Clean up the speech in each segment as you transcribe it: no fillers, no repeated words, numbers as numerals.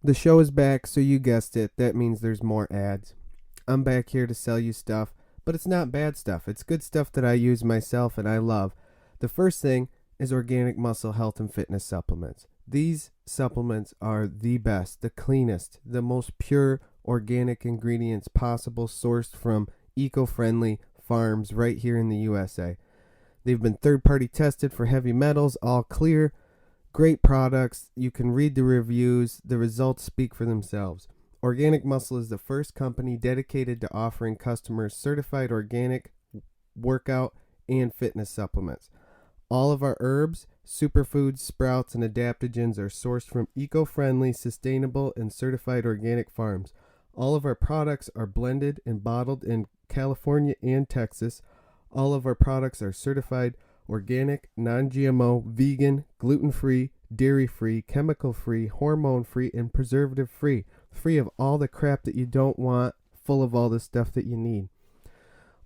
The show is back, so you guessed it. That means there's more ads. I'm back here to sell you stuff, but it's not bad stuff. It's good stuff that I use myself and I love. The first thing is organic muscle health and fitness supplements. These supplements are the best, the cleanest, the most pure organic ingredients possible, sourced from eco-friendly farms right here in the USA. They've been third-party tested for heavy metals, all clear. Great products. You can read the reviews. The results speak for themselves. Organic Muscle is the first company dedicated to offering customers certified organic workout and fitness supplements. All of our herbs, superfoods, sprouts, and adaptogens are sourced from eco-friendly, sustainable, and certified organic farms. All of our products are blended and bottled in California and Texas. All of our products are certified organic, non-GMO, vegan, gluten-free, dairy-free, chemical-free, hormone-free, and preservative-free. Free of all the crap that you don't want, full of all the stuff that you need.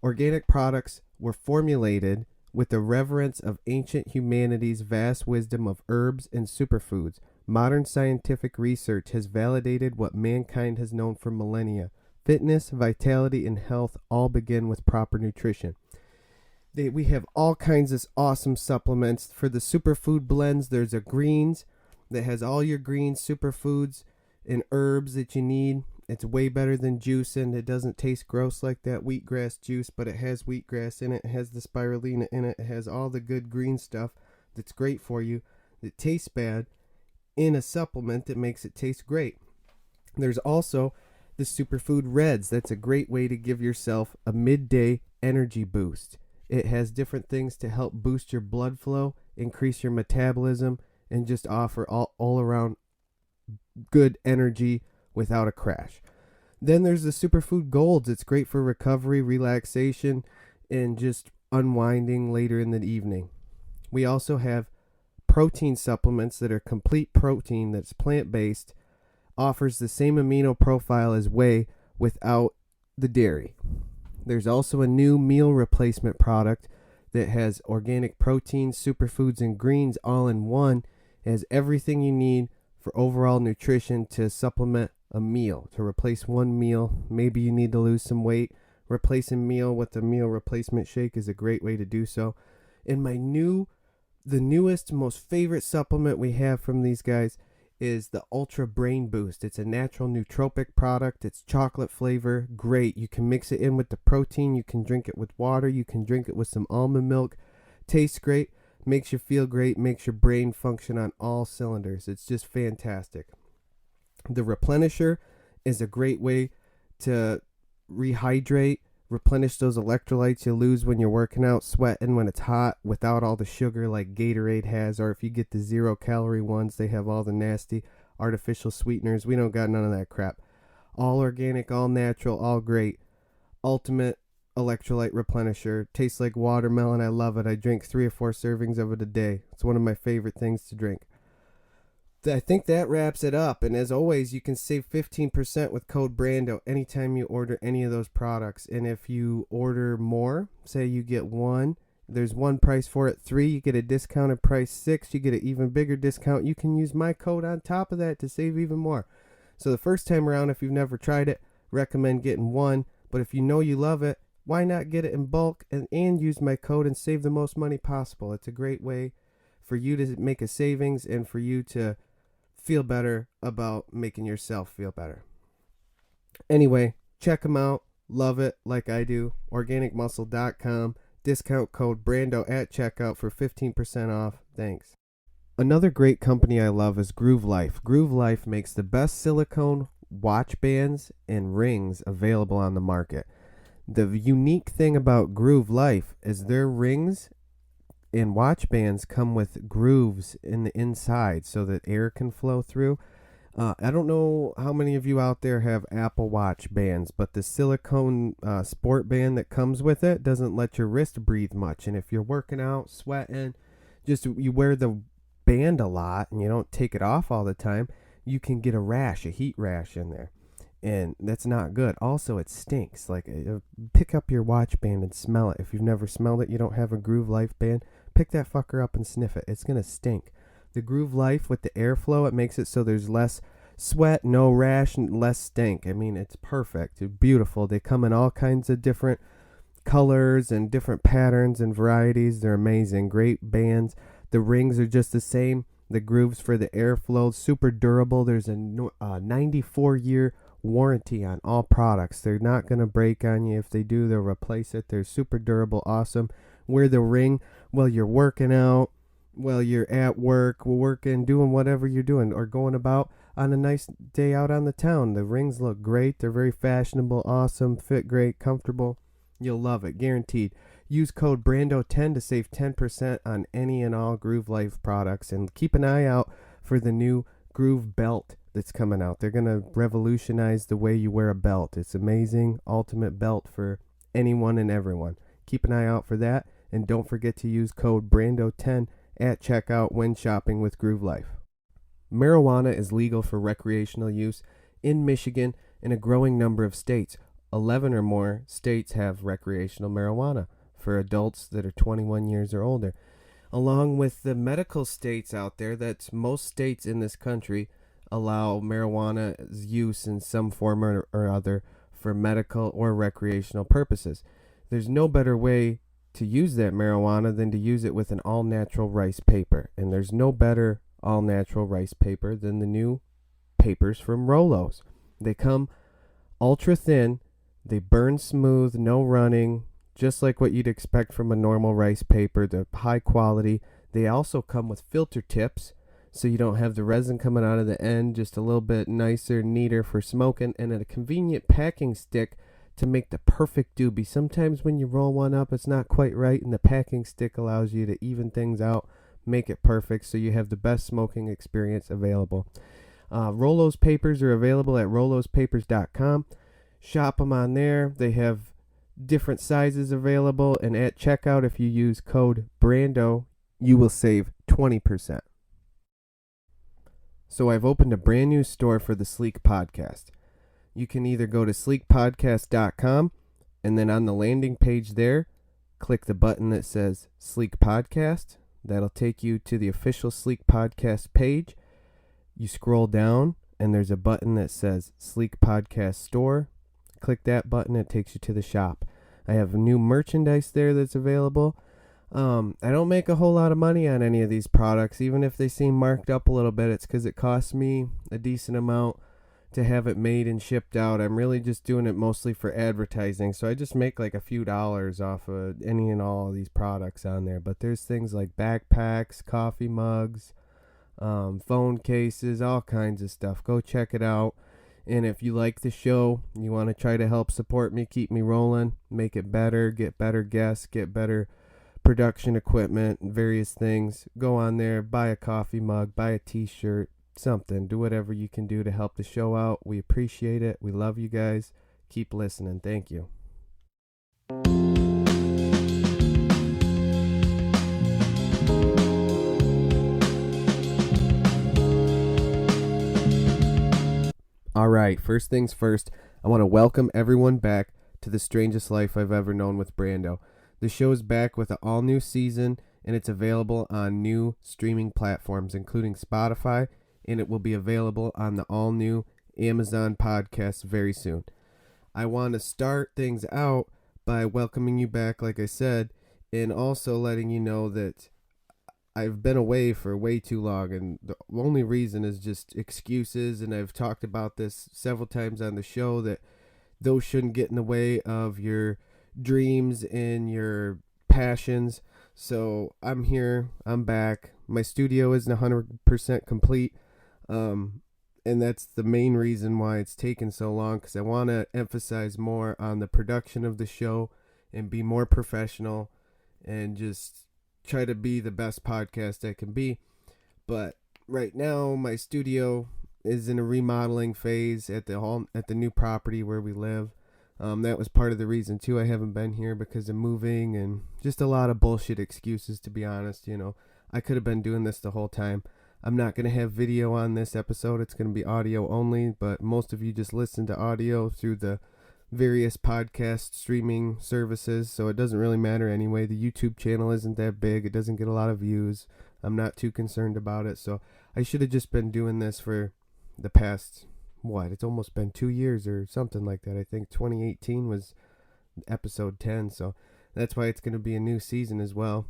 Organic products were formulated with the reverence of ancient humanity's vast wisdom of herbs and superfoods. Modern scientific research has validated what mankind has known for millennia. Fitness, vitality, and health all begin with proper nutrition. We have all kinds of awesome supplements. For the superfood blends, there's a greens that has all your greens, superfoods, and herbs that you need. It's way better than juicing. It doesn't taste gross like that wheatgrass juice, but it has wheatgrass in it. It has the spirulina in it. It has all the good green stuff that's great for you, that tastes bad, in a supplement that makes it taste great. There's also the superfood reds. That's a great way to give yourself a midday energy boost. It has different things to help boost your blood flow, increase your metabolism, and just offer all around good energy without a crash. Then there's the superfood golds. It's great for recovery, relaxation, and just unwinding later in the evening. We also have protein supplements that are complete protein, that's plant-based, offers the same amino profile as whey without the dairy. There's also a new meal replacement product that has organic protein, superfoods, and greens all in one. It has everything you need for overall nutrition to supplement a meal, to replace one meal. Maybe you need to lose some weight. Replacing meal with a meal replacement shake is a great way to do so. And the newest, most favorite supplement we have from these guys is the Ultra Brain Boost. It's a natural nootropic product. It's chocolate flavor. Great. You can mix it in with the protein. You can drink it with water. You can drink it with some almond milk. Tastes great. Makes you feel great. Makes your brain function on all cylinders. It's just fantastic. The Replenisher is a great way to rehydrate, replenish those electrolytes you lose when you're working out, sweating when it's hot, without all the sugar like Gatorade has, or if you get the 0-calorie ones, they have all the nasty artificial sweeteners. We don't got none of that crap. All organic, all natural, all great. Ultimate electrolyte replenisher. Tastes like watermelon. I love it. I drink 3 or 4 servings of it a day. It's one of my favorite things to drink. I think that wraps it up. And as always, you can save 15% with code BRANDO anytime you order any of those products. And if you order more, say you get one, there's one price for it. 3, you get a discounted price. 6, you get an even bigger discount. You can use my code on top of that to save even more. So the first time around, if you've never tried it, recommend getting one. But if you know you love it, why not get it in bulk and use my code and save the most money possible? It's a great way for you to make a savings and for you to feel better about making yourself feel better. Anyway, check them out. Love it like I do. Organicmuscle.com. Discount code BRANDO at checkout for 15% off. Thanks. Another great company I love is Groove Life. Groove Life makes the best silicone watch bands and rings available on the market. The unique thing about Groove Life is their rings and watch bands come with grooves in the inside so that air can flow through. I don't know how many of you out there have Apple Watch bands, but the silicone sport band that comes with it doesn't let your wrist breathe much. And if you're working out, sweating, just you wear the band a lot and you don't take it off all the time, you can get a heat rash in there. And that's not good. Also, it stinks. Like, pick up your watch band and smell it. If you've never smelled it, you don't have a Groove Life band, pick that fucker up and sniff it. It's going to stink. The Groove Life with the airflow, it makes it so there's less sweat, no rash, and less stink. I mean, it's perfect. It's beautiful. They come in all kinds of different colors and different patterns and varieties. They're amazing. Great bands. The rings are just the same. The grooves for the airflow, super durable. There's a 94-year warranty on all products. They're not going to break on you. If they do, they'll replace it. They're super durable, awesome. Wear the ring while you're working out, while you're at work, working, doing whatever you're doing, or going about on a nice day out on the town. The rings look great. They're very fashionable, awesome, fit great, comfortable. You'll love it, guaranteed. Use code BRANDO10 to save 10% on any and all Groove Life products. And keep an eye out for the new Groove belt that's coming out. They're going to revolutionize the way you wear a belt. It's amazing, ultimate belt for anyone and everyone. Keep an eye out for that. And don't forget to use code BRANDO10 at checkout when shopping with Groove Life. Marijuana is legal for recreational use in Michigan and a growing number of states. 11 or more states have recreational marijuana for adults that are 21 years or older. Along with the medical states out there, that's most states in this country allow marijuana's use in some form or other for medical or recreational purposes. There's no better way to use that marijuana than to use it with an all-natural rice paper. And there's no better all-natural rice paper than the new papers from Rolos. They come ultra thin. They burn smooth, no running, just like what you'd expect from a normal rice paper. They're high quality. They also come with filter tips, so you don't have the resin coming out of the end, just a little bit nicer, neater for smoking, and a convenient packing stick to make the perfect doobie. Sometimes when you roll one up, it's not quite right, and the packing stick allows you to even things out, make it perfect, so you have the best smoking experience available. Rolos papers are available at rolospapers.com. Shop them on there. They have different sizes available, and at checkout, if you use code BRANDO, you will save 20%. So I've opened a brand new store for the Sliek podcast. You can either go to sliekpodcast.com, and then on the landing page there, click the button that says Sliek Podcast. That'll take you to the official Sliek Podcast page. You scroll down, and there's a button that says Sliek Podcast Store. Click that button, it takes you to the shop. I have new merchandise there that's available. I don't make a whole lot of money on any of these products. Even if they seem marked up a little bit, it's because it costs me a decent amount to have it made and shipped out. I'm really just doing it mostly for advertising, so I just make like a few dollars off of any and all of these products on there. But there's things like backpacks, coffee mugs, phone cases, all kinds of stuff. Go check it out. And if you like the show, you want to try to help support me, keep me rolling, make it better, get better guests, get better production equipment, and various things, go on there, buy a coffee mug, buy a t-shirt, something. Do whatever you can do to help the show out. We appreciate it. We love you guys. Keep listening. Thank you. All right, first things first, I want to welcome everyone back to The Strangest Life I've Ever Known with Brando. The show is back with an all-new season, and it's available on new streaming platforms, including Spotify, and it will be available on the all-new Amazon podcast very soon. I want to start things out by welcoming you back, like I said, and also letting you know that I've been away for way too long, and the only reason is just excuses, and I've talked about this several times on the show, that those shouldn't get in the way of your dreams and your passions. So I'm here, I'm back. My studio isn't 100% complete, and that's the main reason why it's taken so long, because I want to emphasize more on the production of the show and be more professional and just try to be the best podcast I can be. But right now my studio is in a remodeling phase at the new property where we live. That was part of the reason too I haven't been here, because of moving and just a lot of bullshit excuses, to be honest. You know, I could have been doing this the whole time. I'm not going to have video on this episode. It's going to be audio only, but most of you just listen to audio through the various podcast streaming services, so it doesn't really matter anyway. The YouTube channel isn't that big. It doesn't get a lot of views. I'm not too concerned about it, so I should have just been doing this for the past, it's almost been 2 years or something like that. I think 2018 was episode 10, so that's why it's going to be a new season as well.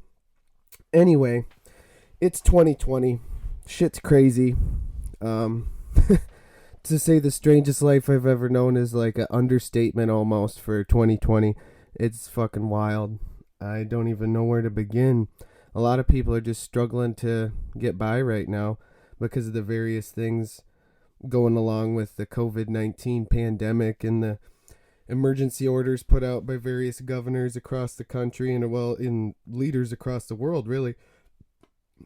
Anyway, it's 2020. Shit's crazy. To say the strangest life I've ever known is like an understatement almost for 2020. It's fucking wild. I don't even know where to begin. A lot of people are just struggling to get by right now because of the various things going along with the COVID-19 pandemic and the emergency orders put out by various governors across the country and, well, in leaders across the world, really.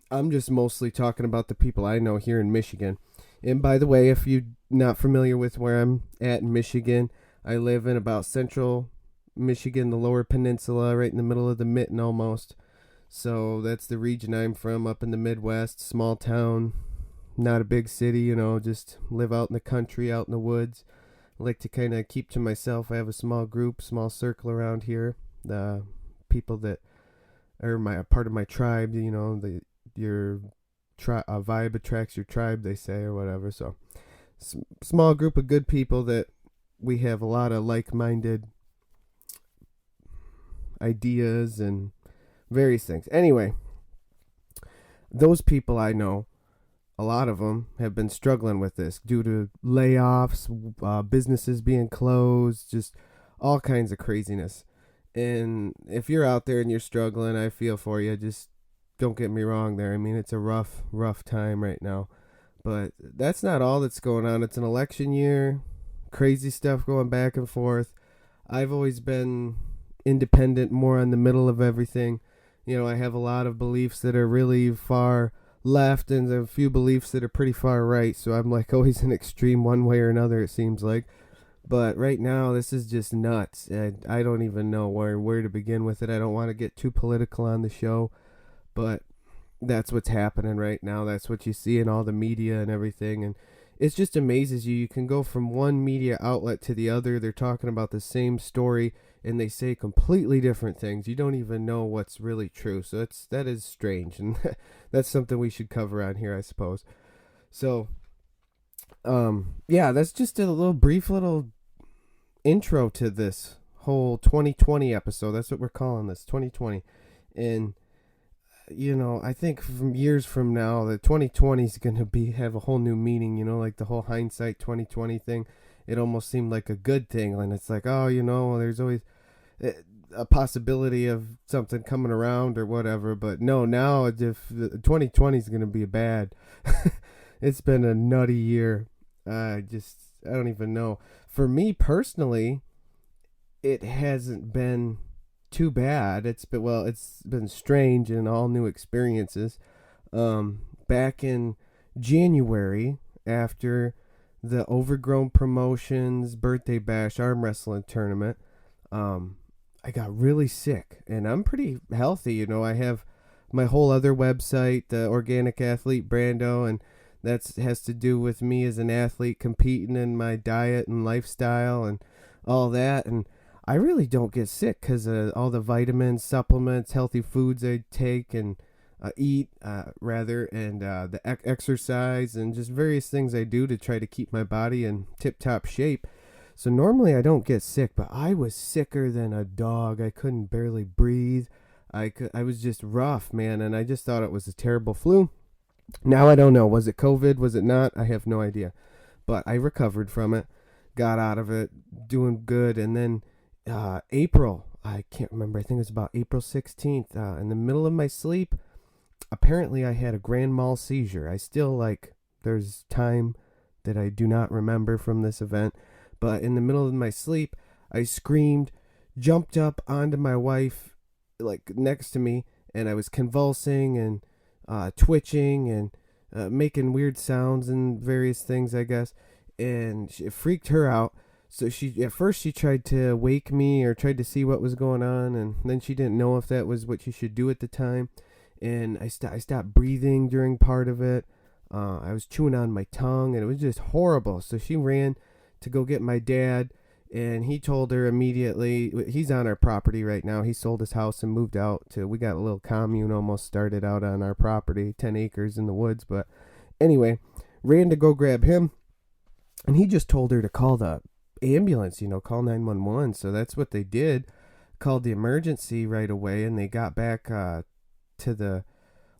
I'm just mostly talking about the people I know here in Michigan. And by the way, if you're not familiar with where I'm at in Michigan, I live in about central Michigan, the lower peninsula, right in the middle of the mitten almost. So that's the region I'm from, up in the Midwest, small town, not a big city, just live out in the country, out in the woods. I like to kind of keep to myself. I have a small group, small circle around here. The people that are part of my tribe, your vibe attracts your tribe, they say, or whatever. So small group of good people that we have a lot of like-minded ideas and various things. Anyway, those people I know, a lot of them have been struggling with this due to layoffs, businesses being closed, just all kinds of craziness. And if you're out there and you're struggling, I feel for you. Just don't get me wrong there. I mean, it's a rough time right now. But that's not all that's going on. It's an election year, crazy stuff going back and forth. I've always been independent, more on the middle of everything. I have a lot of beliefs that are really far left and a few beliefs that are pretty far right. So I'm like always an extreme one way or another, it seems like. But right now, this is just nuts. I don't even know where to begin with it. I don't want to get too political on the show, but that's what's happening right now. That's what you see in all the media and everything. And it just amazes you. You can go from one media outlet to the other. They're talking about the same story, and they say completely different things. You don't even know what's really true. So that is strange, and that's something we should cover on here, I suppose. So, that's just a brief little intro to this whole 2020 episode. That's what we're calling this, 2020. And I think from years from now, the 2020 is going to have a whole new meaning, like the whole hindsight 2020 thing. It almost seemed like a good thing. And it's like, there's always a possibility of something coming around or whatever. But no, now if the 2020 is going to be bad. It's been a nutty year. I don't even know. For me personally, it hasn't been too bad. It's been strange and all new experiences. Back in January, after the Overgrown Promotions birthday bash arm wrestling tournament, I got really sick, and I'm pretty healthy. I have my whole other website, the Organic Athlete Brando, and that has to do with me as an athlete competing in my diet and lifestyle and all that. And I really don't get sick because of all the vitamins, supplements, healthy foods I take and eat, and the exercise and just various things I do to try to keep my body in tip-top shape. So normally I don't get sick, but I was sicker than a dog. I couldn't barely breathe. I was just rough, man, and I just thought it was a terrible flu. Now I don't know. Was it COVID? Was it not? I have no idea. But I recovered from it, got out of it, doing good. And then April, I can't remember. I think it was about April 16th. In the middle of my sleep, apparently I had a grand Mal seizure. I still, there's time that I do not remember from this event. But in the middle of my sleep, I screamed, jumped up onto my wife, next to me, and I was convulsing and twitching and making weird sounds and various things, I guess. And it freaked her out. So at first she tried to wake me or tried to see what was going on, and then she didn't know if that was what she should do at the time. And I stopped breathing during part of it. I was chewing on my tongue, and it was just horrible. So she ran to go get my dad, and he told her immediately. He's on our property right now. He sold his house and moved out we got a little commune almost started out on our property, 10 acres in the woods. But anyway, ran to go grab him. And he just told her to call the ambulance, call 911. So that's what they did. Called the emergency right away, and they got back to the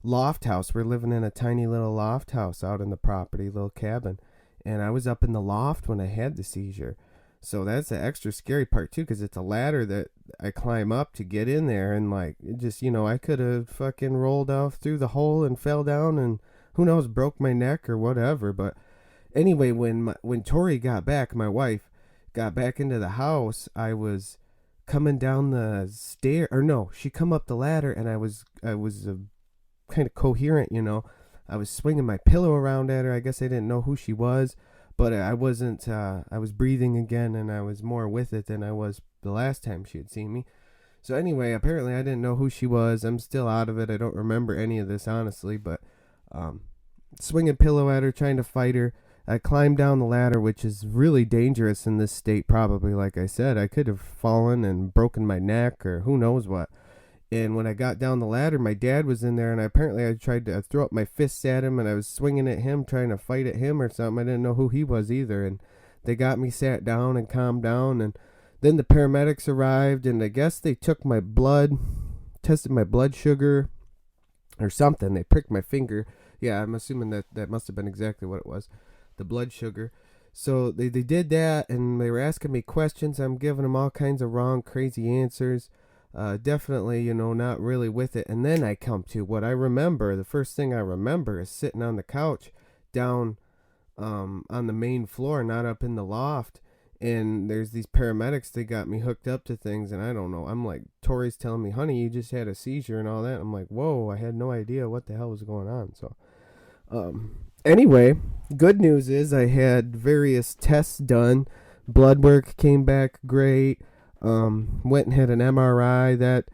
loft house. We're living in a tiny little loft house out in the property, little cabin. And I was up in the loft when I had the seizure. So that's the extra scary part too, because it's a ladder that I climb up to get in there, and like it just, I could have fucking rolled off through the hole and fell down, and who knows, broke my neck or whatever. But anyway, when Tori got back, my wife got back into the house, I was coming down the stair, or no, she come up the ladder, and I was kind of coherent, I was swinging my pillow around at her. I guess I didn't know who she was, but I wasn't. I was breathing again, and I was more with it than I was the last time she had seen me. So anyway, apparently I didn't know who she was. I'm still out of it. I don't remember any of this, honestly, but swinging pillow at her, trying to fight her. I climbed down the ladder, which is really dangerous in this state, probably. Like I said, I could have fallen and broken my neck or who knows what. And when I got down the ladder, my dad was in there, and I tried to throw up my fists at him, and I was swinging at him, trying to fight at him or something. I didn't know who he was either, and they got me sat down and calmed down, and then the paramedics arrived, and I guess they took my blood, tested my blood sugar or something. They pricked my finger. Yeah, I'm assuming that must have been exactly what it was, the blood sugar. So they did that, and they were asking me questions. I'm giving them all kinds of wrong, crazy answers. Definitely, not really with it. And then I come to what I remember. The first thing I remember is sitting on the couch down on the main floor, not up in the loft. And there's these paramedics. They got me hooked up to things, and I don't know. I'm like, Tori's telling me, honey, you just had a seizure and all that. I'm like, whoa, I had no idea what the hell was going on. So, anyway, good news is I had various tests done. Blood work came back great. Went and had an MRI. That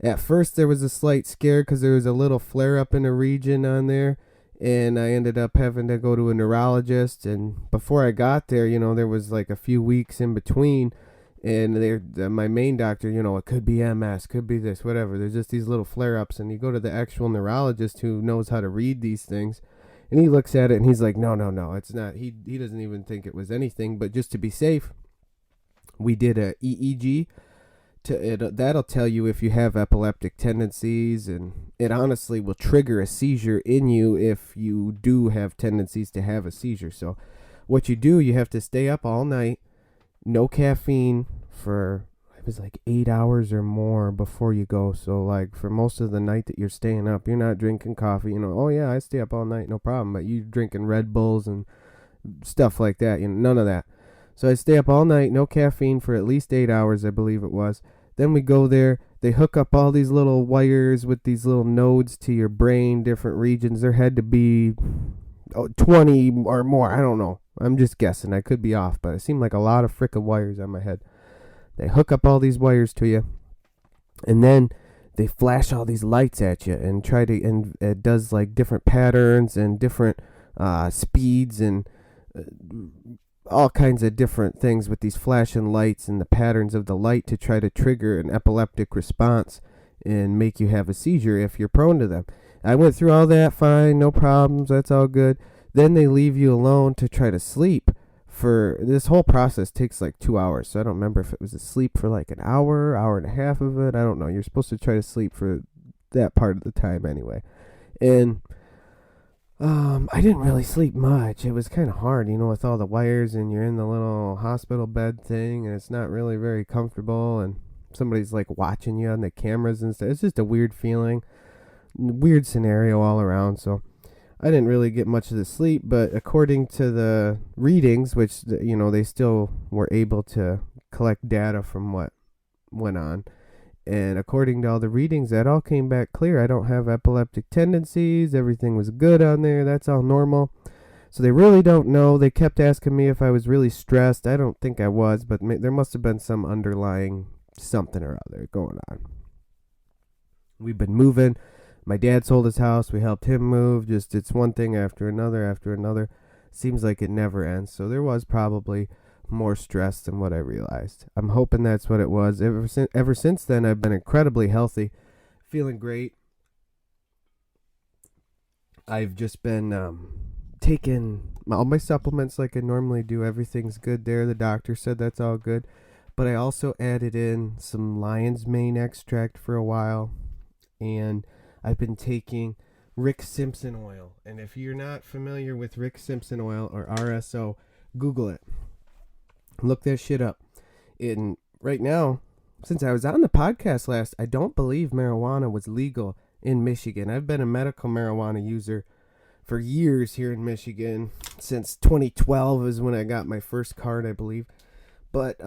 at first there was a slight scare because there was a little flare up in a region on there, and I ended up having to go to a neurologist. And before I got there, there was like a few weeks in between, and my main doctor, it could be MS, could be this, whatever. There's just these little flare ups, and you go to the actual neurologist who knows how to read these things, and he looks at it and he's like, no, it's not. He doesn't even think it was anything, but just to be safe, we did a EEG. That'll tell you if you have epileptic tendencies, and it honestly will trigger a seizure in you if you do have tendencies to have a seizure. So what you do, you have to stay up all night, no caffeine for, it was like 8 hours or more before you go. So like for most of the night that you're staying up, you're not drinking coffee. Oh yeah, I stay up all night, no problem. But you drinking Red Bulls and stuff like that, none of that. So I stay up all night, no caffeine for at least 8 hours, I believe it was. Then we go there. They hook up all these little wires with these little nodes to your brain, different regions. There had to be 20 or more. I don't know. I'm just guessing. I could be off, but it seemed like a lot of frickin' wires on my head. They hook up all these wires to you, and then they flash all these lights at you and and it does like different patterns and different speeds and all kinds of different things with these flashing lights and the patterns of the light to try to trigger an epileptic response and make you have a seizure if you're prone to them. I went through all that fine, no problems, that's all good. Then they leave you alone to try to sleep. For this whole process takes like 2 hours, so I don't remember if it was asleep for like an hour and a half of it. I don't know. You're supposed to try to sleep for that part of the time anyway. And I didn't really sleep much. It was kind of hard, with all the wires, and you're in the little hospital bed thing, and it's not really very comfortable, and somebody's like watching you on the cameras and stuff. It's just a weird feeling, weird scenario all around. So I didn't really get much of the sleep, but according to the readings, which, they still were able to collect data from what went on. And according to all the readings, that all came back clear. I don't have epileptic tendencies. Everything was good on there. That's all normal. So they really don't know. They kept asking me if I was really stressed. I don't think I was, but there must have been some underlying something or other going on. We've been moving. My dad sold his house. We helped him move. Just it's one thing after another. Seems like it never ends. So there was probably more stress than what I realized. I'm hoping that's what it was. Ever since then, I've been incredibly healthy, feeling great. I've just been taking all my supplements like I normally do. Everything's good there. The doctor said that's all good. But I also added in some lion's mane extract for a while. And I've been taking Rick Simpson oil. And if you're not familiar with Rick Simpson oil or RSO, Google it. Look that shit up. And right now, since I was on the podcast last, I don't believe marijuana was legal in Michigan. I've been a medical marijuana user for years here in Michigan. Since 2012 is when I got my first card, I believe. But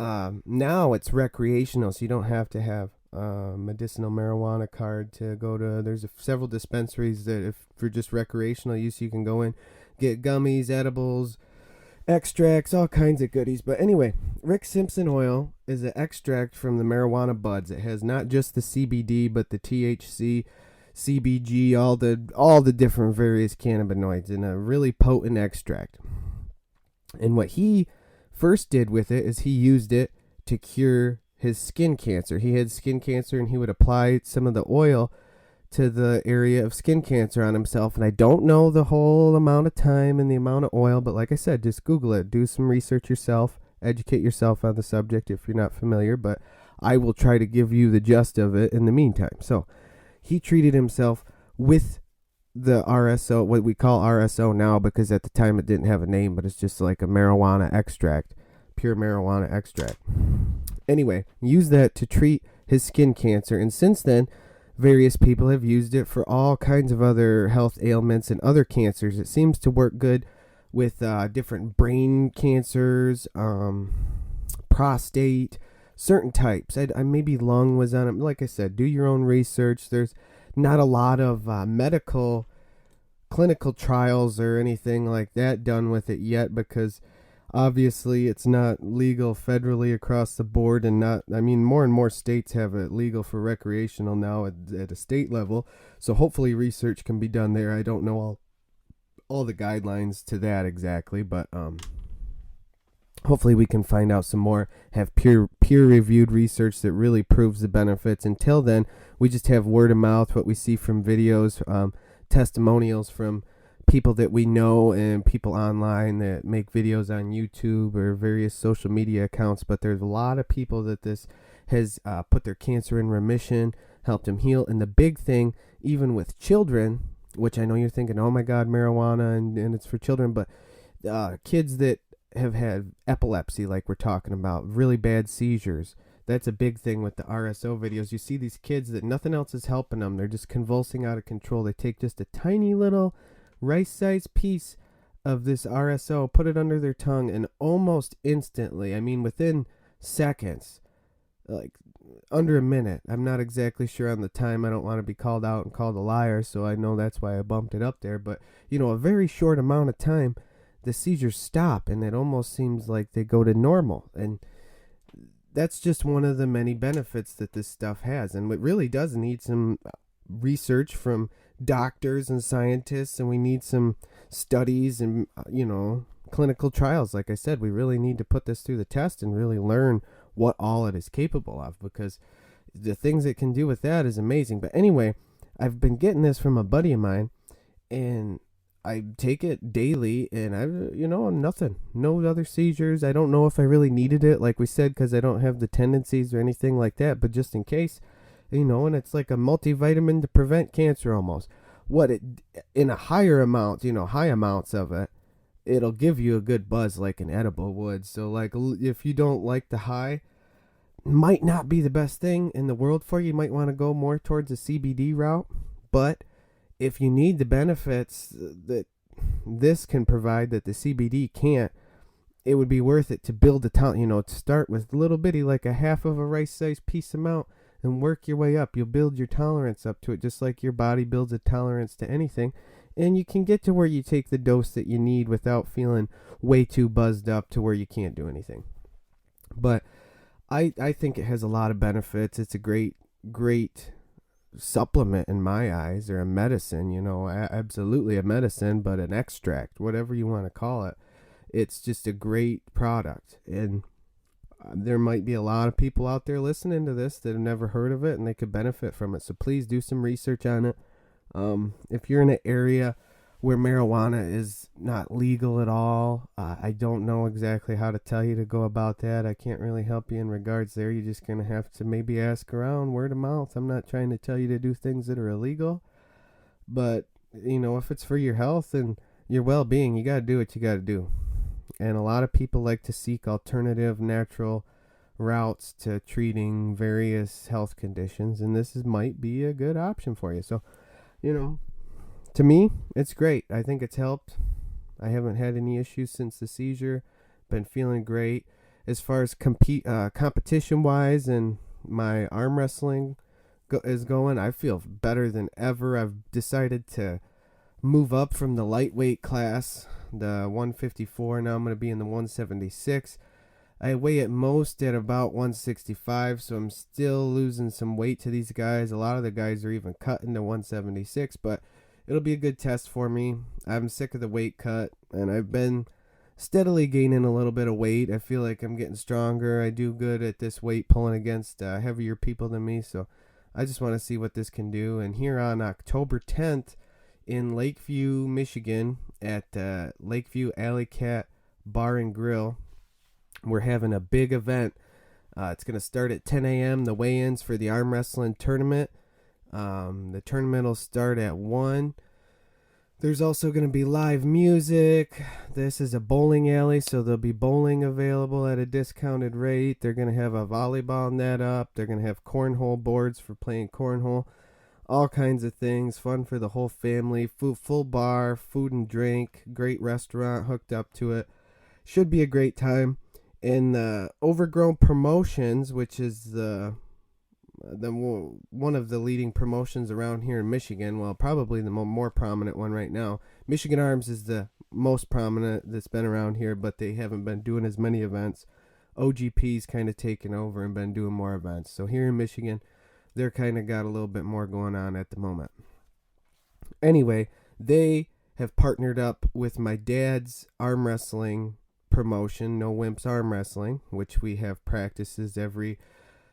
now it's recreational, so you don't have to have a medicinal marijuana card to go to. There's several dispensaries that if for just recreational use, you can go in, get gummies, edibles, extracts, all kinds of goodies. But anyway, Rick Simpson oil is an extract from the marijuana buds. It has not just the CBD, but the THC, CBG, all the different various cannabinoids in a really potent extract. And what he first did with it is he used it to cure his skin cancer. He had skin cancer and he would apply some of the oil to the area of skin cancer on himself. And I don't know the whole amount of time and the amount of oil, but like I said, just Google it. Do some research yourself. Educate yourself on the subject if you're not familiar, but I will try to give you the gist of it in the meantime. So he treated himself with the RSO, what we call RSO now, because at the time it didn't have a name, but it's just like a marijuana extract, pure marijuana extract. Anyway, use that to treat his skin cancer. And since then, various people have used it for all kinds of other health ailments and other cancers. It seems to work good with different brain cancers, prostate, certain types. I maybe lung was on it. Like I said, do your own research. There's not a lot of medical clinical trials or anything like that done with it yet, because obviously it's not legal federally across the board, and more and more states have it legal for recreational now at a state level. So hopefully research can be done there. I don't know all the guidelines to that exactly, but hopefully we can find out some more, have peer-reviewed research that really proves the benefits. Until then, we just have word of mouth, what we see from videos, testimonials from people that we know and people online that make videos on YouTube or various social media accounts. But there's a lot of people that this has put their cancer in remission, helped them heal. And the big thing, even with children, which I know you're thinking, oh my God, marijuana and it's for children, but kids that have had epilepsy, like we're talking about, really bad seizures. That's a big thing with the RSO videos. You see these kids that nothing else is helping them. They're just convulsing out of control. They take just a tiny little rice-sized piece of this RSO, put it under their tongue, and almost instantly, within seconds, like under a minute. I'm not exactly sure on the time. I don't want to be called out and called a liar, so I know that's why I bumped it up there. But, a very short amount of time, the seizures stop, and it almost seems like they go to normal. And that's just one of the many benefits that this stuff has. And it really does need some research from doctors and scientists, and we need some studies and, clinical trials. Like I said, we really need to put this through the test and really learn what all it is capable of, because the things it can do with that is amazing. But anyway, I've been getting this from a buddy of mine, and I take it daily, and nothing, no other seizures. I don't know if I really needed it, like we said, because I don't have the tendencies or anything like that, but just in case, and it's like a multivitamin to prevent cancer almost. In a higher amount, high amounts of it, it'll give you a good buzz like an edible would. So like if you don't like the high, might not be the best thing in the world for you. You might want to go more towards the CBD route, but if you need the benefits that this can provide that the CBD can't, it would be worth it to build a to start with little bitty, like a half of a rice-sized piece amount, and work your way up. You'll build your tolerance up to it, just like your body builds a tolerance to anything. And you can get to where you take the dose that you need without feeling way too buzzed up to where you can't do anything. But I think it has a lot of benefits. It's a great supplement in my eyes, or a medicine, absolutely a medicine, but an extract, whatever you want to call it. It's just a great product. And there might be a lot of people out there listening to this that have never heard of it, and they could benefit from it. So please do some research on it. If you're in an area where marijuana is not legal at all. I don't know exactly how to tell you to go about that. I can't really help you in regards there. You're just going to have to maybe ask around, word of mouth. I'm not trying to tell you to do things that are illegal, but if it's for your health and your well-being, you got to do what you got to do. And a lot of people like to seek alternative natural routes to treating various health conditions, and might be a good option for you. So, to me, it's great. I think it's helped. I haven't had any issues since the seizure. Been feeling great. As far as competition-wise and my arm wrestling is going, I feel better than ever. I've decided to move up from the lightweight class, the 154. Now I'm going to be in the 176. I weigh at most at about 165, so I'm still losing some weight to these guys. A lot of the guys are even cutting to 176, but it'll be a good test for me. I'm sick of the weight cut, and I've been steadily gaining a little bit of weight. I feel like I'm getting stronger. I do good at this weight pulling against heavier people than me, so I just want to see what this can do. And here on October 10th in Lakeview, Michigan, at Lakeview Alley Cat Bar and Grill, we're having a big event. It's going to start at 10 a.m., the weigh-ins for the arm wrestling tournament. The tournament will start at 1. There's also going to be live music. This is a bowling alley, so there'll be bowling available at a discounted rate. They're going to have a volleyball net up. They're going to have cornhole boards for playing cornhole. All kinds of things. Fun for the whole family. Full bar, food and drink. Great restaurant hooked up to it. Should be a great time. And Overgrown Promotions, which is the one of the leading promotions around here in Michigan, well, probably the more prominent one right now. Michigan Arms is the most prominent that's been around here, but they haven't been doing as many events. OGP's kind of taken over and been doing more events. So here in Michigan, they're kind of got a little bit more going on at the moment. Anyway, they have partnered up with my dad's arm wrestling promotion, No Wimps Arm Wrestling, which we have practices every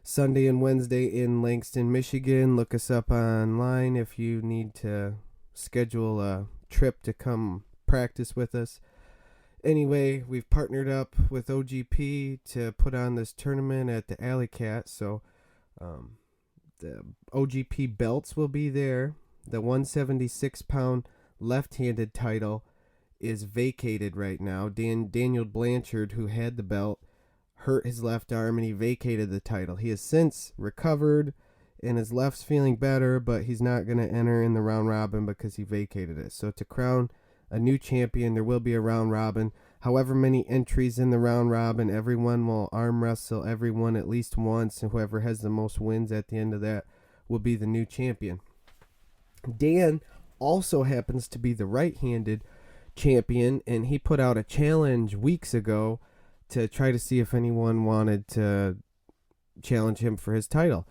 Sunday and Wednesday in Langston, Michigan. Look us up online if you need to schedule a trip to come practice with us. Anyway, we've partnered up with OGP to put on this tournament at the Alley Cat. So the OGP belts will be there. The 176-pound left-handed title is vacated right now. Daniel Blanchard, who had the belt, hurt his left arm and he vacated the title. He has since recovered and his left's feeling better, but he's not going to enter in the round robin because he vacated it. So to crown a new champion, there will be a round robin. However many entries in the round robin, everyone will arm wrestle everyone at least once, and whoever has the most wins at the end of that will be the new champion. Dan also happens to be the right-handed champion, and he put out a challenge weeks ago to try to see if anyone wanted to challenge him for his title.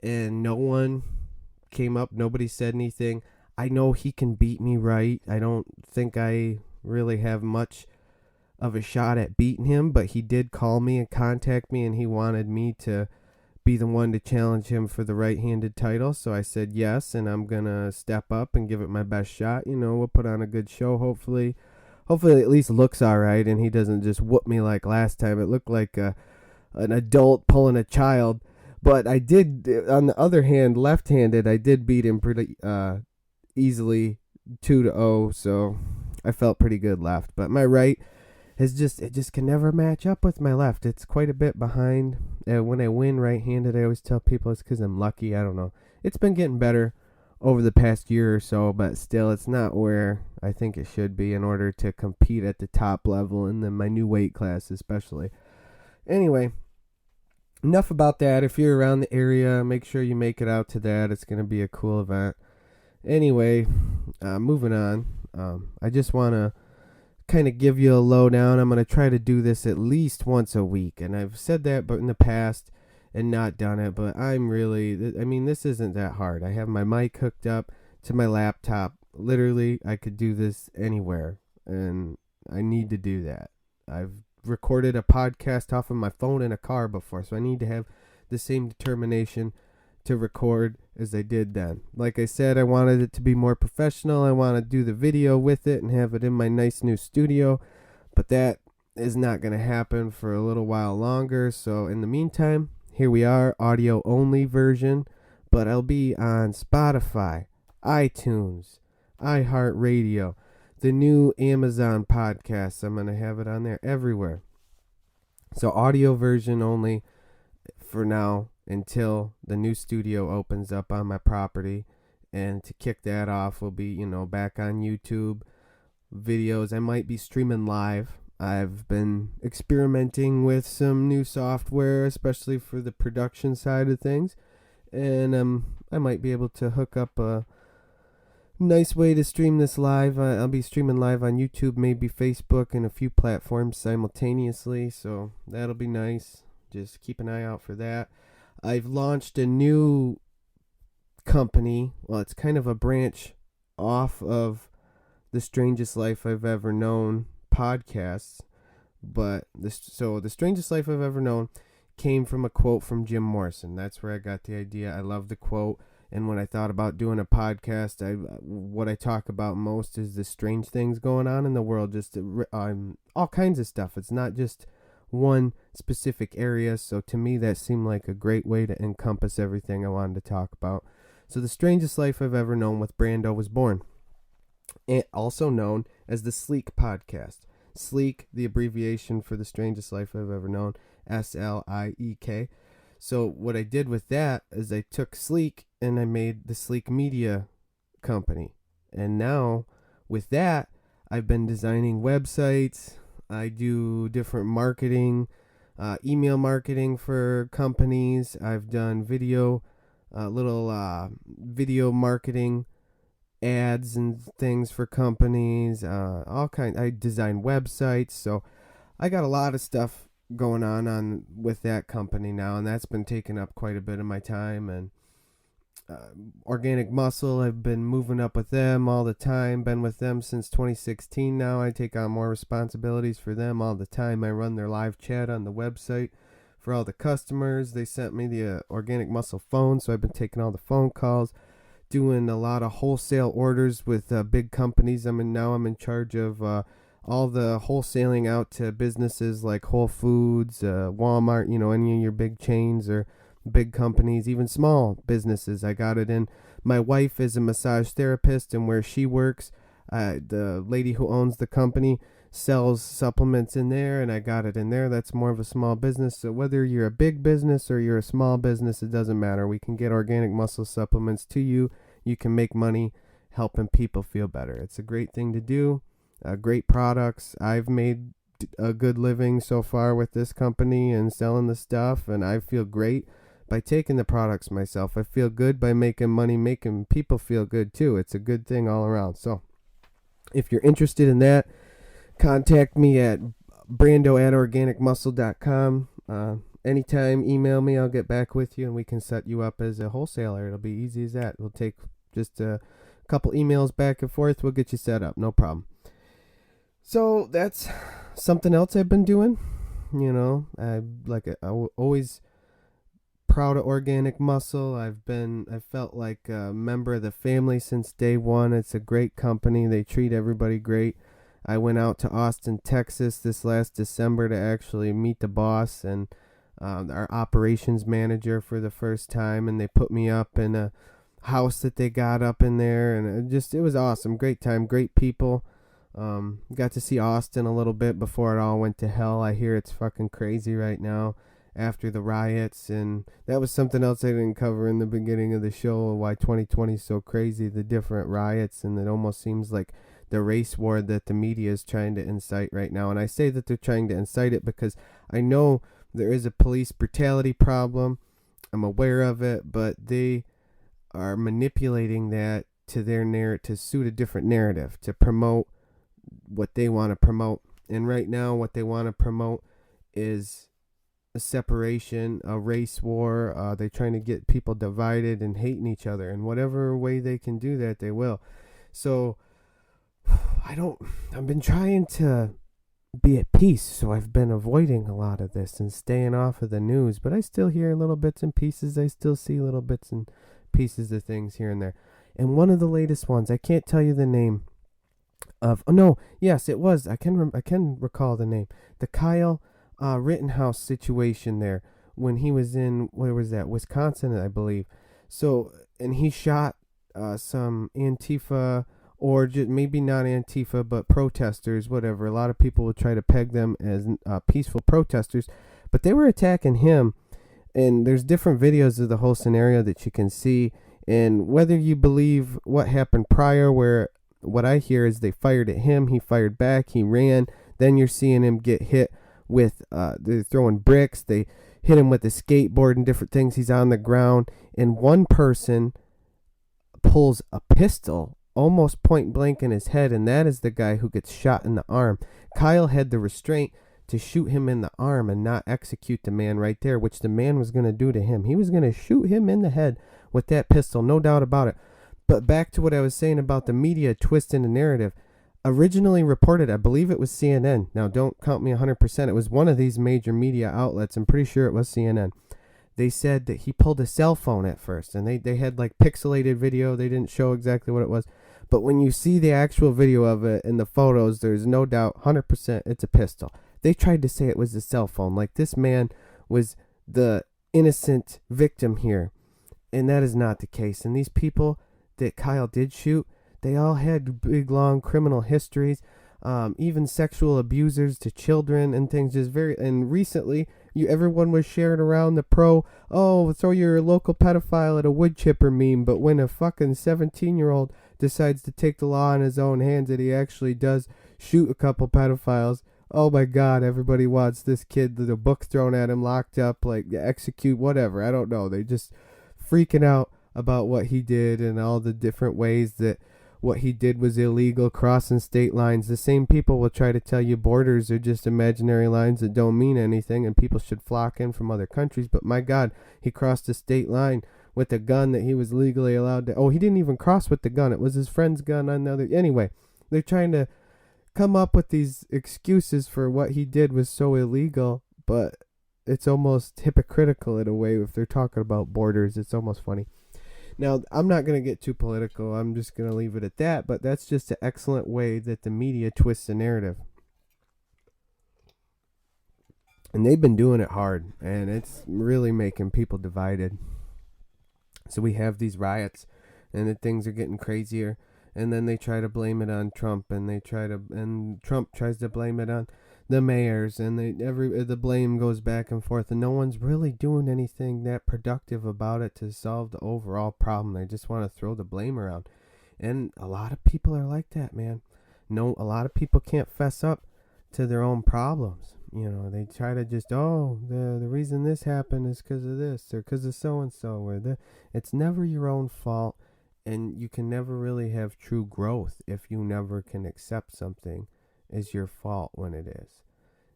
And no one came up. Nobody said anything. I know he can beat me right. I don't think I really have much of a shot at beating him, but he did call me and contact me, and he wanted me to be the one to challenge him for the right-handed title. So I said yes, and I'm going to step up and give it my best shot. We'll put on a good show, hopefully. Hopefully it at least looks all right, and he doesn't just whoop me like last time. It looked like an adult pulling a child. But I did, on the other hand, left-handed, I did beat him pretty easily, 2-0, so I felt pretty good left. But my right it just can never match up with my left. It's quite a bit behind. When I win right-handed, I always tell people it's because I'm lucky. I don't know. It's been getting better over the past year or so, but still it's not where I think it should be in order to compete at the top level and then my new weight class especially. Anyway, enough about that. If you're around the area, make sure you make it out to that. It's going to be a cool event. Anyway, moving on. I just want to kind of give you a lowdown. I'm going to try to do this at least once a week, and I've said that but in the past and not done it, but this isn't that hard. I have my mic hooked up to my laptop. Literally, I could do this anywhere, and I need to do that. I've recorded a podcast off of my phone in a car before, so I need to have the same determination to record as I did then. Like I said, I wanted it to be more professional. I want to do the video with it and have it in my nice new studio, but that is not going to happen for a little while longer. So in the meantime, here we are, audio only version, but I'll be on Spotify, iTunes, iHeartRadio, the new Amazon podcasts. I'm going to have it on there everywhere. So audio version only for now until the new studio opens up on my property. And to kick that off, we'll be, back on YouTube videos. I might be streaming live. I've been experimenting with some new software, especially for the production side of things. And I might be able to hook up a nice way to stream this live. I'll be streaming live on YouTube, maybe Facebook, and a few platforms simultaneously. So that'll be nice. Just keep an eye out for that. I've launched a new company. Well, it's kind of a branch off of The Strangest Life I've Ever Known podcasts. But the Strangest Life I've Ever Known came from a quote from Jim Morrison. That's where I got the idea. I love the quote. And when I thought about doing a podcast, what I talk about most is the strange things going on in the world. Just all kinds of stuff. It's not just one specific area. So to me, that seemed like a great way to encompass everything I wanted to talk about. So The Strangest Life I've Ever Known with Brando was born. And also known as the Sliek podcast. Sliek, the abbreviation for The Strangest Life I've Ever Known, SLIEK. So what I did with that is I took Sliek and I made the Sliek Media company. And now with that, I've been designing websites. I do different marketing, email marketing for companies. I've done video marketing ads and things for companies, all kinds. I design websites. So I got a lot of stuff going on with that company now, and that's been taking up quite a bit of my time. And Organic Muscle, I've been moving up with them all the time, been with them since 2016 now. I take on more responsibilities for them all the time. I run their live chat on the website for all the customers. They sent me the Organic Muscle phone, so I've been taking all the phone calls, doing a lot of wholesale orders with big companies. I'm in charge of all the wholesaling out to businesses like Whole Foods, Walmart, any of your big chains or big companies, even small businesses. I got it in. My wife is a massage therapist, and where she works, the lady who owns the company sells supplements in there, and I got it in there. That's more of a small business. So whether you're a big business or you're a small business, it doesn't matter. We can get Organic Muscle supplements to you. You can make money helping people feel better. It's a great thing to do. Great products. I've made a good living so far with this company and selling the stuff, and I feel great by taking the products myself. I feel good by making money, making people feel good too. It's a good thing all around. So if you're interested in that, contact me at brando@organicmuscle.com. Anytime, email me. I'll get back with you and we can set you up as a wholesaler. It'll be easy as that. We'll take just a couple emails back and forth. We'll get you set up. No problem. So that's something else I've been doing. I'm always proud of Organic Muscle. I felt like a member of the family since day one. It's a great company. They treat everybody great. I went out to Austin, Texas this last December to actually meet the boss and our operations manager for the first time, and they put me up in a house that they got up in there, and it was awesome. Great time, great people. Got to see Austin a little bit before it all went to hell. I hear it's fucking crazy right now after the riots, and that was something else I didn't cover in the beginning of the show, why 2020 is so crazy, the different riots, and it almost seems like the race war that the media is trying to incite right now. And I say that they're trying to incite it because I know there is a police brutality problem. I'm aware of it, but they are manipulating that to their to suit a different narrative, to promote what they want to promote. And right now what they want to promote is a separation, a race war. They're trying to get people divided and hating each other, and whatever way they can do that, they will. So I've been trying to be at peace. So I've been avoiding a lot of this and staying off of the news, but I still hear little bits and pieces. I still see little bits and pieces of things here and there. And one of the latest ones, I can't tell you the name of. Oh no, yes, it was. I can recall the name. The Kyle Rittenhouse situation there when he was in, where was that? Wisconsin, I believe. So, and he shot some Antifa, or just maybe not Antifa, but protesters, whatever. A lot of people will try to peg them as peaceful protesters, but they were attacking him. And there's different videos of the whole scenario that you can see. And whether you believe what happened prior, where what I hear is they fired at him, he fired back, he ran. Then you're seeing him get hit with, they're throwing bricks, they hit him with a skateboard and different things. He's on the ground, and one person pulls a pistol almost point blank in his head, and that is the guy who gets shot in the arm. Kyle had the restraint to shoot him in the arm and not execute the man right there, which the man was going to do to him. He was going to shoot him in the head with that pistol, no doubt about it. But back to what I was saying about the media twisting the narrative. Originally reported, I believe it was CNN. Now, don't count me 100%. It was one of these major media outlets. I'm pretty sure it was CNN. They said that he pulled a cell phone at first, and they had like pixelated video. They didn't show exactly what it was. But when you see the actual video of it and the photos, there's no doubt, 100%, it's a pistol. They tried to say it was a cell phone, like this man was the innocent victim here. And that is not the case. And these people that Kyle did shoot, they all had big, long criminal histories, even sexual abusers to children and things. Just very, and recently, everyone was sharing around the throw your local pedophile at a wood chipper meme. But when a fucking 17-year-old decides to take the law in his own hands, that he actually does shoot a couple pedophiles, oh my God, everybody wants this kid, the book thrown at him, locked up, like execute, whatever. I don't know. They just freaking out about what he did and all the different ways that what he did was illegal, crossing state lines. The same people will try to tell you borders are just imaginary lines that don't mean anything and people should flock in from other countries. But my God, he crossed a state line with a gun that he was legally allowed to. Oh, he didn't even cross with the gun. It was his friend's gun on the other. Anyway, they're trying to come up with these excuses for what he did was so illegal, but it's almost hypocritical in a way if they're talking about borders. It's almost funny. Now, I'm not going to get too political. I'm just going to leave it at that, but that's just an excellent way that the media twists the narrative. And they've been doing it hard, and it's really making people divided. So we have these riots, and the things are getting crazier, and then they try to blame it on Trump, and Trump tries to blame it on the mayors, and the blame goes back and forth, and no one's really doing anything that productive about it to solve the overall problem. They just want to throw the blame around, and a lot of people are like that, man. No, a lot of people can't fess up to their own problems. You know, they try to just, the reason this happened is because of this, or because of so and so, or it's never your own fault, and you can never really have true growth if you never can accept something is your fault when it is.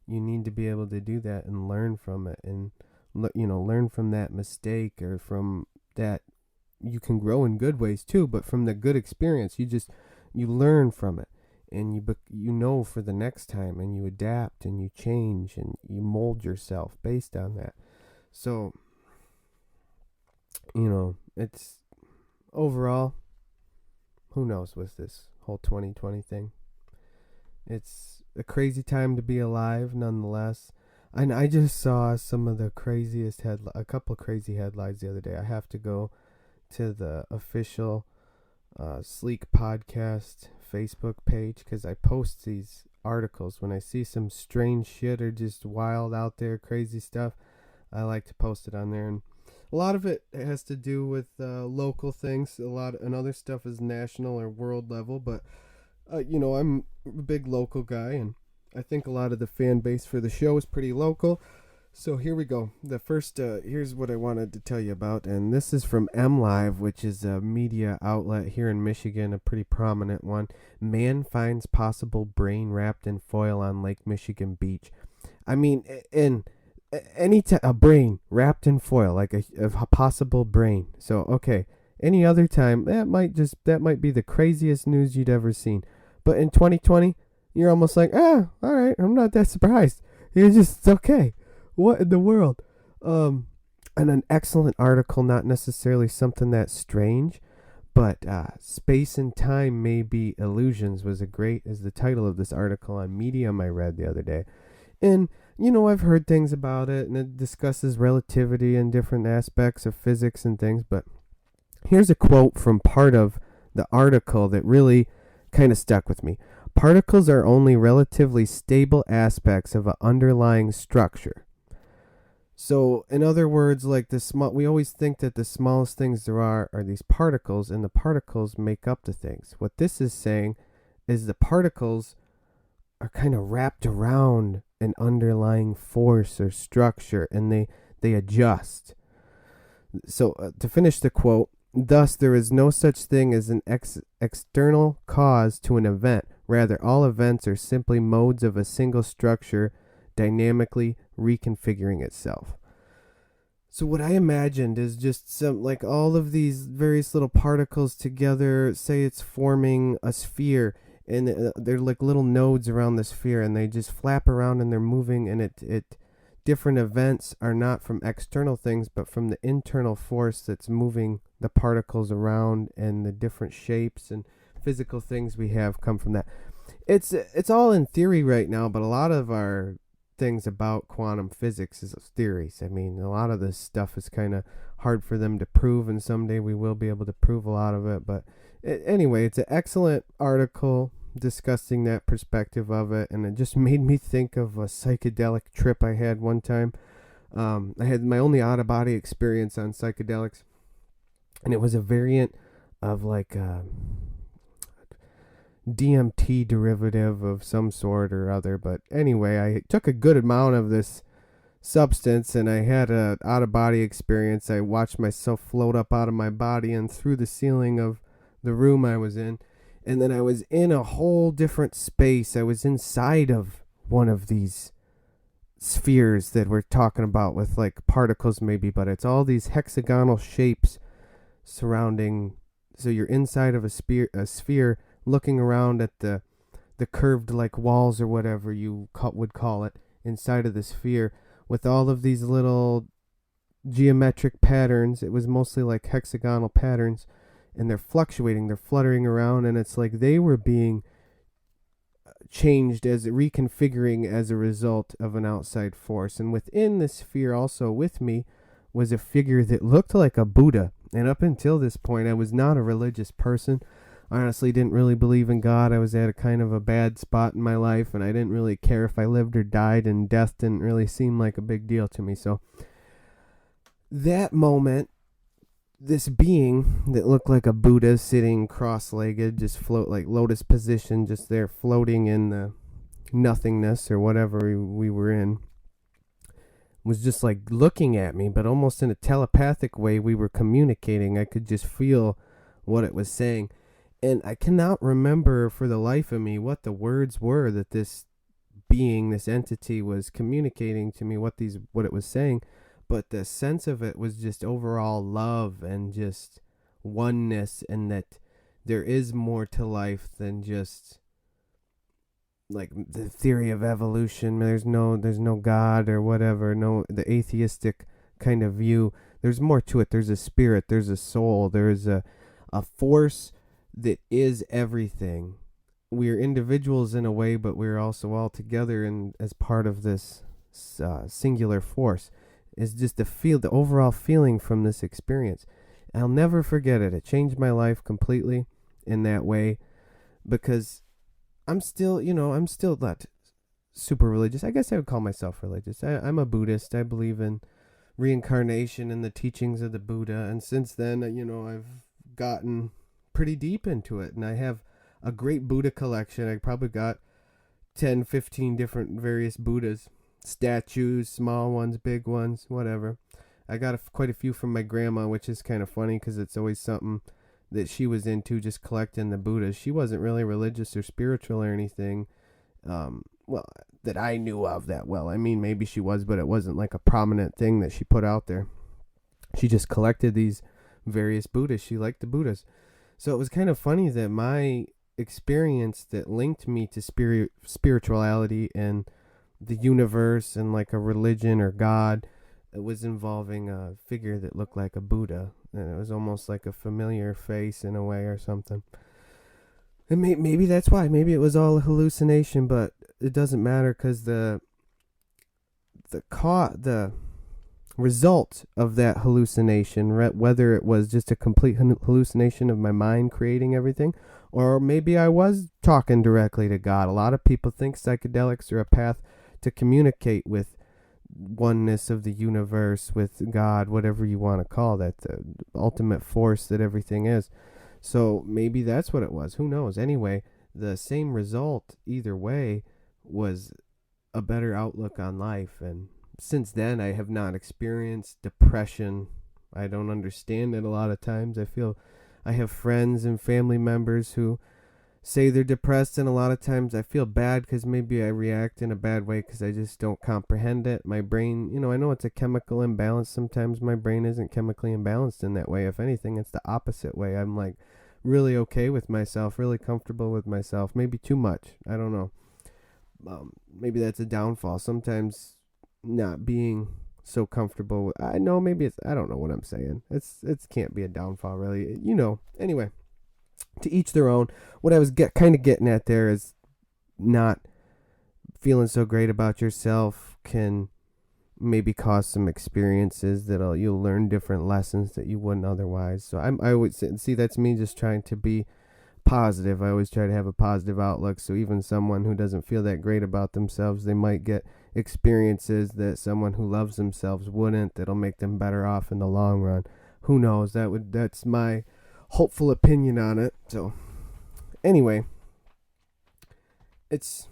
You need to be able to do that and learn from it, and learn from that mistake, or from that. You can grow in good ways too, but from the good experience, you learn from it, and you know for the next time, and you adapt and you change and you mold yourself based on that. So it's overall, who knows with this whole 2020 thing. It's a crazy time to be alive, nonetheless. And I just saw some of the craziest a couple of crazy headlines the other day. I have to go to the official Sliek podcast Facebook page, because I post these articles when I see some strange shit or just wild out there crazy stuff. I like to post it on there, and a lot of it has to do with local things. And other stuff is national or world level, but I'm a big local guy, and I think a lot of the fan base for the show is pretty local. So here we go. The first, here's what I wanted to tell you about, and this is from MLive, which is a media outlet here in Michigan, a pretty prominent one. Man finds possible brain wrapped in foil on Lake Michigan beach. I mean, a brain wrapped in foil, like a possible brain. So, okay, any other time, that might be the craziest news you'd ever seen. But in 2020, you're almost like, all right, I'm not that surprised. You're just, it's okay. What in the world? And an excellent article, not necessarily something that's strange, but Space and Time May Be Illusions is the title of this article on Medium I read the other day. And, I've heard things about it, and it discusses relativity and different aspects of physics and things, but here's a quote from part of the article that really kind of stuck with me. Particles are only relatively stable aspects of an underlying structure. So, in other words, like we always think that the smallest things there are these particles, and the particles make up the things. What this is saying is the particles are kind of wrapped around an underlying force or structure, and they adjust. So, to finish the quote, thus there is no such thing as an external cause to an event. Rather, all events are simply modes of a single structure dynamically reconfiguring itself. So what I imagined is just some, like, all of these various little particles together. Say it's forming a sphere, and they're like little nodes around the sphere, and they just flap around and they're moving, and it different events are not from external things, but from the internal force that's moving the particles around, and the different shapes and physical things we have come from that. It's all in theory right now, but a lot of our things about quantum physics is theories. I mean, a lot of this stuff is kind of hard for them to prove, and someday we will be able to prove a lot of it. But anyway, it's an excellent article discussing that perspective of it, and it just made me think of a psychedelic trip I had one time. I had my only out-of-body experience on psychedelics, and it was a variant of like DMT derivative of some sort or other. But anyway, I took a good amount of this substance, and I had a out-of-body experience. I watched myself float up out of my body and through the ceiling of the room I was in, and then I was in a whole different space. I was inside of one of these spheres that we're talking about with like particles maybe, but it's all these hexagonal shapes surrounding. So you're inside of a sphere looking around at the curved like walls or whatever you would call it inside of the sphere, with all of these little geometric patterns. It was mostly like hexagonal patterns, and they're fluctuating, they're fluttering around, and it's like they were being changed, as reconfiguring as a result of an outside force. And within the sphere also with me was a figure that looked like a Buddha. And up until this point, I was not a religious person. I honestly didn't really believe in God. I was at a kind of a bad spot in my life, and I didn't really care if I lived or died, and death didn't really seem like a big deal to me. So that moment, this being that looked like a Buddha sitting cross-legged, just float like lotus position, just there floating in the nothingness or whatever we were in, was just like looking at me, but almost in a telepathic way. We were communicating. I could just feel what it was saying. And I cannot remember for the life of me what the words were that this being, this entity, was communicating to me, what it was saying. But the sense of it was just overall love and just oneness, and that there is more to life than just like the theory of evolution. There's no God or whatever, no, the atheistic kind of view. There's more to it. There's a spirit, there's a soul, there's a force that is everything. We're individuals in a way, but we're also all together, and as part of this singular force is just the overall feeling from this experience. I'll never forget it. It changed my life completely in that way, because I'm still not super religious. I guess I would call myself religious. I'm a Buddhist. I believe in reincarnation and the teachings of the Buddha, and since then, I've gotten pretty deep into it, and I have a great Buddha collection. I probably got 10, 15 different various Buddhas, statues, small ones, big ones, whatever. I got quite a few from my grandma, which is kind of funny because it's always something that she was into, just collecting the Buddhas. She wasn't really religious or spiritual or anything, that I knew of that well. I mean, maybe she was, but it wasn't like a prominent thing that she put out there. She just collected these various Buddhas. She liked the Buddhas. So it was kind of funny that my experience that linked me to spirituality and the universe and like a religion or God. It was involving a figure that looked like a Buddha, and it was almost like a familiar face in a way or something. And maybe that's why. Maybe it was all a hallucination, but it doesn't matter because the result of that hallucination, whether it was just a complete hallucination of my mind creating everything, or maybe I was talking directly to God. A lot of people think psychedelics are a path to communicate with oneness of the universe, with God, whatever you want to call that, the ultimate force that everything is. So maybe that's what it was. Who knows? Anyway, the same result either way was a better outlook on life. And since then, I have not experienced depression. I don't understand it a lot of times. I feel I have friends and family members who say they're depressed, and a lot of times I feel bad because maybe I react in a bad way because I just don't comprehend it. My brain, I know it's a chemical imbalance. Sometimes my brain isn't chemically imbalanced in that way. If anything, it's the opposite way. I'm like really okay with myself, really comfortable with myself, maybe too much. I don't know. Maybe that's a downfall. Sometimes not being so comfortable with, I know maybe it's, I don't know what I'm saying. It can't be a downfall really. Anyway, to each their own. What I was kind of getting at there is not feeling so great about yourself can maybe cause some experiences that you'll learn different lessons that you wouldn't otherwise. So I would see that's me just trying to be positive. I always try to have a positive outlook. So even someone who doesn't feel that great about themselves, they might get experiences that someone who loves themselves wouldn't. That'll make them better off in the long run. Who knows? That's my hopeful opinion on it. So anyway, it's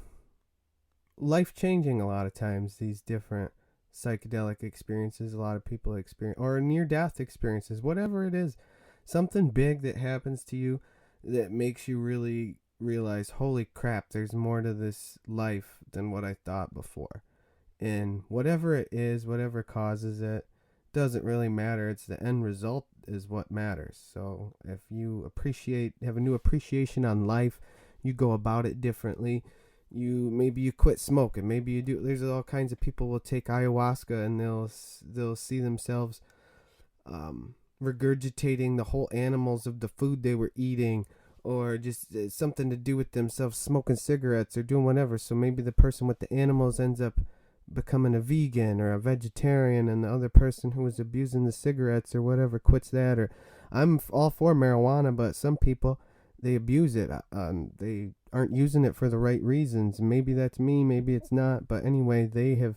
life-changing a lot of times, these different psychedelic experiences a lot of people experience, or near-death experiences, whatever it is, something big that happens to you that makes you really realize, holy crap, there's more to this life than what I thought before. And whatever it is, whatever causes it, doesn't really matter. It's the end result is what matters. So if you have a new appreciation on life, you go about it differently. Maybe you quit smoking. Maybe you do. There's all kinds of people will take ayahuasca and they'll see themselves regurgitating the whole animals of the food they were eating, or just something to do with themselves smoking cigarettes or doing whatever. So maybe the person with the animals ends up becoming a vegan or a vegetarian, and the other person who was abusing the cigarettes or whatever quits that. Or I'm all for marijuana, but some people, they abuse it. They aren't using it for the right reasons. Maybe that's me, maybe it's not. But anyway, they have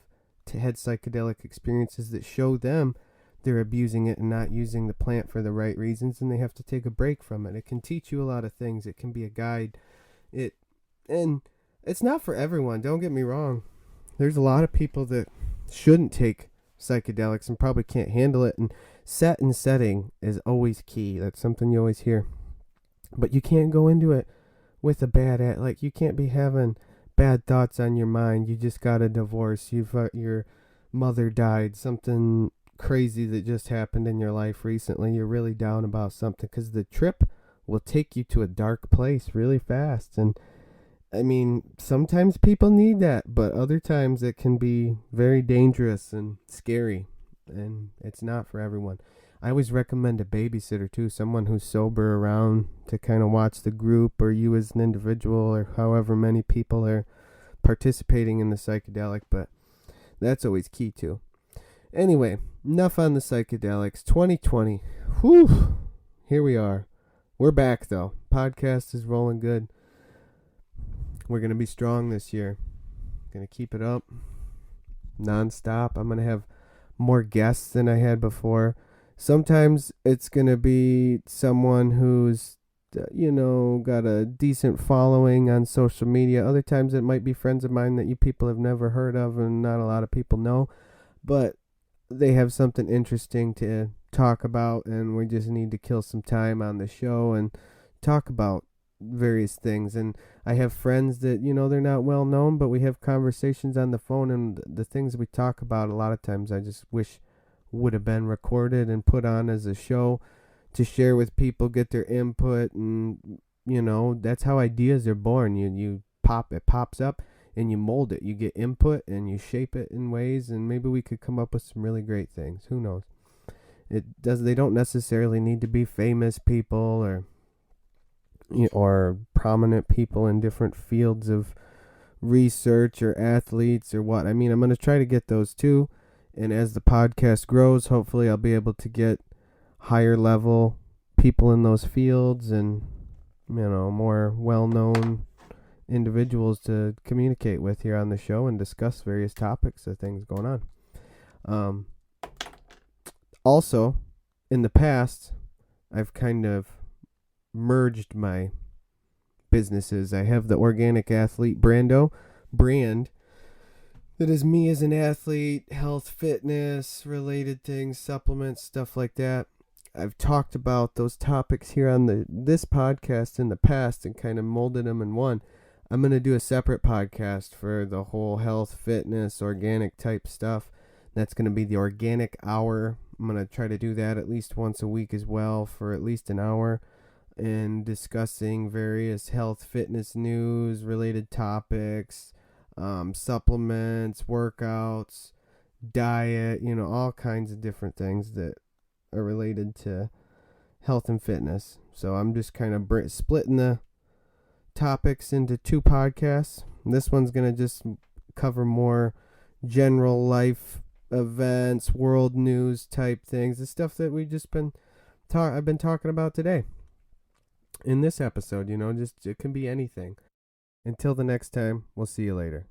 had psychedelic experiences that show them they're abusing it and not using the plant for the right reasons, and they have to take a break from it. It can teach you a lot of things. It can be a guide. And it's not for everyone, don't get me wrong. There's a lot of people that shouldn't take psychedelics and probably can't handle it. And setting is always key. That's something you always hear. But you can't go into it with a bad you can't be having bad thoughts on your mind. You just got a divorce. Your mother died. Something crazy that just happened in your life recently. You're really down about something, because the trip will take you to a dark place really fast. And I mean, sometimes people need that, but other times it can be very dangerous and scary, and it's not for everyone. I always recommend a babysitter too, someone who's sober around to kind of watch the group, or you as an individual, or however many people are participating in the psychedelic, but that's always key too. Anyway, enough on the psychedelics. 2020, whew, here we are. We're back though. Podcast is rolling good. We're going to be strong this year. Going to keep it up nonstop. I'm going to have more guests than I had before. Sometimes it's going to be someone who's, got a decent following on social media. Other times it might be friends of mine that you people have never heard of and not a lot of people know. But they have something interesting to talk about, and we just need to kill some time on the show and talk about various things. And I have friends that they're not well known, but we have conversations on the phone, and the things we talk about a lot of times I just wish would have been recorded and put on as a show to share with people, get their input, and that's how ideas are born. It pops up and you mold it. You get input and you shape it in ways, and maybe we could come up with some really great things. Who knows? They don't necessarily need to be famous people or prominent people in different fields of research or athletes or what. I mean, I'm going to try to get those too. And as the podcast grows, hopefully I'll be able to get higher level people in those fields and, more well-known individuals to communicate with here on the show and discuss various topics of things going on. Also, in the past, I've kind of merged my businesses. I have the Organic Athlete brand that is me as an athlete, health, fitness, related things, supplements, stuff like that. I've talked about those topics here on this podcast in the past and kind of molded them in one. I'm going to do a separate podcast for the whole health, fitness, organic type stuff. That's going to be the Organic Hour. I'm going to try to do that at least once a week as well for at least an hour, and discussing various health, fitness news, related topics, supplements, workouts, diet, all kinds of different things that are related to health and fitness. So I'm just kind of splitting the topics into two podcasts. This one's going to just cover more general life events, world news type things, the stuff that we just I've been talking about today in this episode. Just it can be anything. Until the next time, we'll see you later.